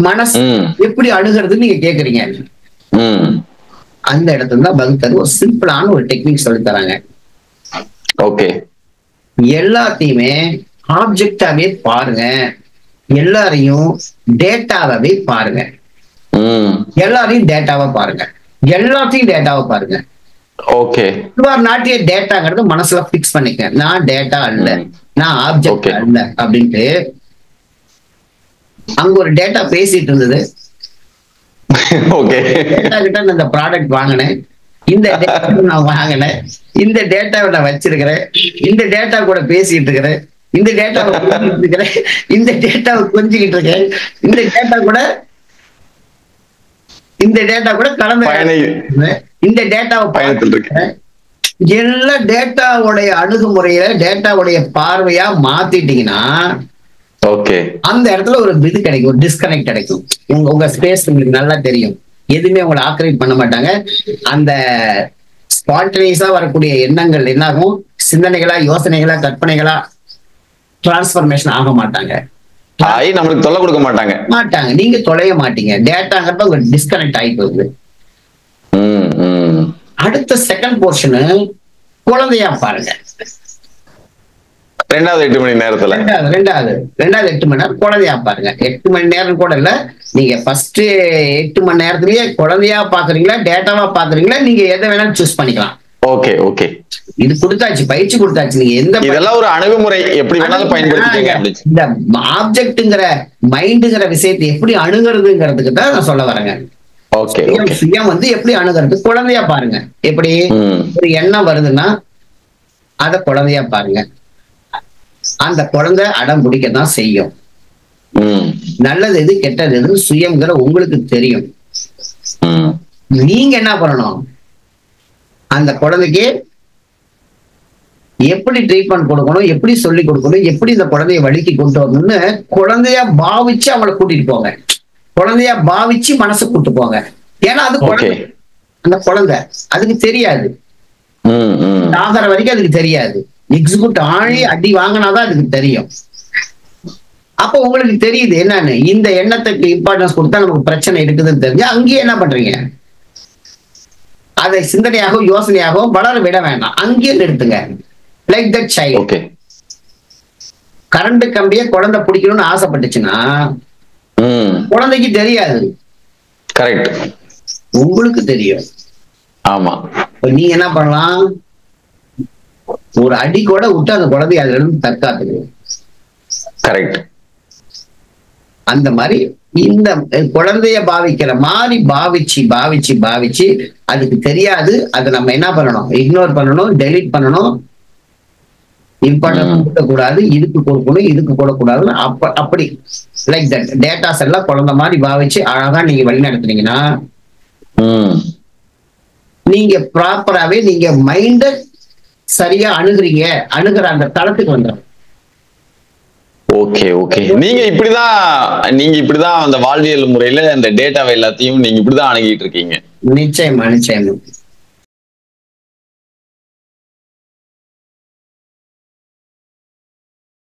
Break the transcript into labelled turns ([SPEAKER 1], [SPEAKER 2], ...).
[SPEAKER 1] மனசு எப்படி அணுகிறதுன்னு நீங்க கேக்குறீங்க. அந்த இடத்துல தான் பகுத்தர் ஒரு சிம்பிளான ஒரு டெக்னிக் சொல்லி தராங்க.
[SPEAKER 2] ஓகே.
[SPEAKER 1] எல்லாத்தையுமே ஆப்ஜெக்டாவே பாருங்க, எல்லாரையும் டேட்டாவே பாருங்க. எல்லாரையும் டேட்டாவா பாருங்க, எல்லாத்தையும் டேட்டாவை பாருங்க.
[SPEAKER 2] Okay.
[SPEAKER 1] You are not a டேட்டாங்கிறது மனசுல பிக்ஸ் பண்ணிக்க. நான் டேட்டா அல்ல, நான் ஆப்ஜெக்ட் அல்ல அப்படின்ட்டு. அங்க ஒரு டேட்டா பேசிட்டு இருந்தது. டேட்டா கிட்ட இந்த ப்ராடக்ட் வாங்கினேன், இந்த டேட்டா நான் வாங்கினேன், இந்த டேட்டாவை நான் வச்சிருக்கிறேன், இந்த டேட்டா கூட பேசிட்டு இருக்கிறேன், இந்த டேட்டாவை இருக்கிறேன், இந்த டேட்டாவை கொஞ்சிக்கிட்டு இருக்கேன், இந்த டேட்டா கூட கலந்து இந்த டேட்டாவை பயன்படுத்திருக்கேன். எல்லா டேட்டாவுடைய அணுகுமுறையில டேட்டாவுடைய பார்வையா மாத்திட்டீங்கன்னா அந்த இடத்துல ஒரு இது கிடைக்கும், ஒரு டிஸ்கனெக்ட் கிடைக்கும். உங்க ஸ்பேஸ் உங்களுக்கு நல்லா தெரியும், எதுவுமே உங்களை ஆக்கிரமிப்பு பண்ண மாட்டாங்க. அந்த ஸ்பான்டேனியஸா வரக்கூடிய எண்ணங்கள் என்னாகும், சிந்தனைகளா, யோசனைகளா, கற்பனைகளா டிரான்ஸ்பர்மேஷன் ஆக மாட்டாங்க,
[SPEAKER 2] நம்மளுக்கு தொல்லை கொடுக்க
[SPEAKER 1] மாட்டாங்க. நீங்க தொலைய மாட்டீங்க. டேட்டாங்கிறத உங்க டிஸ்கனெக்ட் ஆகி போகுது. அடுத்த செகண்ட் போர்ஷனு குழந்தையா பாருங்க.
[SPEAKER 2] ரெண்டாவது 8 மணி நேரத்துல
[SPEAKER 1] ரெண்டாவது 8 மணி நேரம் குழந்தையா பாருங்க. 8 மணி நேரம் கூட இல்ல, நீங்க ஃபர்ஸ்ட் 8 மணி நேரத்திலேயே குழந்தையா பாக்குறீங்களா, டேட்டாவா பாக்குறீங்களா, நீங்க எதை வேணாலும் சூஸ் பண்ணிக்கலாம்.
[SPEAKER 2] Okay okay.
[SPEAKER 1] இது கொடுத்தாச்சு, பயிற்சி கொடுத்தாச்சு. நீங்க
[SPEAKER 2] இதெல்லாம் ஒரு அணுகுமுறை எப்படி வேணாலும் பயன்படுத்திக்கங்க.
[SPEAKER 1] இந்த ஆப்ஜெக்ட்ங்கிற மைண்டுங்கிற விஷயத்தை எப்படி அணுகிறதுங்கிறதுக்கு தான் நான் சொல்ல வரேங்க. சுயம் வந்து எப்படி அணுகிறது, குழந்தையா பாருங்க. எப்படி ஒரு எண்ணம் வருதுன்னா அத குழந்தையா பாருங்க. அந்த குழந்தை அடம் பிடிக்கத்தான் செய்யும். நல்லது எது கெட்டது எதுன்னு சுயம்ங்கிற உங்களுக்கு தெரியும். நீங்க என்ன பண்ணணும், அந்த குழந்தைக்கு எப்படி ட்ரீட்மெண்ட் கொடுக்கணும், எப்படி சொல்லி கொடுக்கணும், எப்படி இந்த குழந்தைய வழிக்கு கொண்டு வரணும்னு குழந்தையா பாவிச்சு அவங்களை கூட்டிட்டு போங்க. குழந்தையா பாவிச்சு மனசை கூட்டு போங்க. ஏன்னா அது குழந்தை, அந்த குழந்தை அதுக்கு தெரியாது, ஆகிற வரைக்கும் அதுக்கு தெரியாது. எக்ஸிக்யூட் ஆழி அடி வாங்கினாதான் அதுக்கு தெரியும். அப்ப உங்களுக்கு தெரியுது என்னன்னு, இந்த எண்ணத்துக்கு இம்பார்ட்டன்ஸ் கொடுத்தா நமக்கு பிரச்சனை இருக்குதுன்னு தெரிஞ்சு அங்கேயே என்ன பண்றீங்க, அதை சிந்தனையாகவும் யோசனையாகவும் வளர விட வேண்டாம், அங்கேயே நிறுத்துங்க. Like that child. கரண்ட் கம்பிய குழந்தை பிடிக்கணும்னு ஆசைப்பட்டுச்சுன்னா குழந்தைக்கு தெரியாது,
[SPEAKER 2] கரெக்ட்,
[SPEAKER 1] உங்களுக்கு தெரியும்.
[SPEAKER 2] ஆமா.
[SPEAKER 1] நீங்க என்ன பண்ணலாம், ஒரு அடி கூட விட்டு அந்த குழந்தைய அதுல இருந்து தற்காத்துக்கு.
[SPEAKER 2] கரெக்ட்.
[SPEAKER 1] அந்த மாதிரி இந்த குழந்தைய பாவிக்கிற மாதிரி பாவிச்சு பாவிச்சு பாவிச்சு அதுக்கு தெரியாது. அதை நம்ம என்ன பண்ணணும், இக்னோர் பண்ணணும், டெலீட் பண்ணணும். இம்பார்ட்டன்ஸ் கொடுக்கக்கூடாது, இதுக்கு கொடுக்கணும், இதுக்கு கொடுக்கக்கூடாதுன்னு அப்படி லைக் தட் டேட்டாஸ் எல்லாம் குழந்தை மாதிரி பாவிச்சு அழகா நீங்க வழி நடத்துனீங்கன்னா நீங்க ப்ராப்பராவே நீங்க மைண்ட சரியா அணுகிற அந்த தளத்துக்கு வந்துடும்.
[SPEAKER 2] Okay okay. நீங்க இப்படிதான் அந்த வாழ்வியல் முறையில இந்த டேட்டாவை எல்லாத்தையும் நீங்க இப்படிதான் அணுகிட்டு இருக்கீங்க.
[SPEAKER 1] நிச்சயமா நிச்சயமா.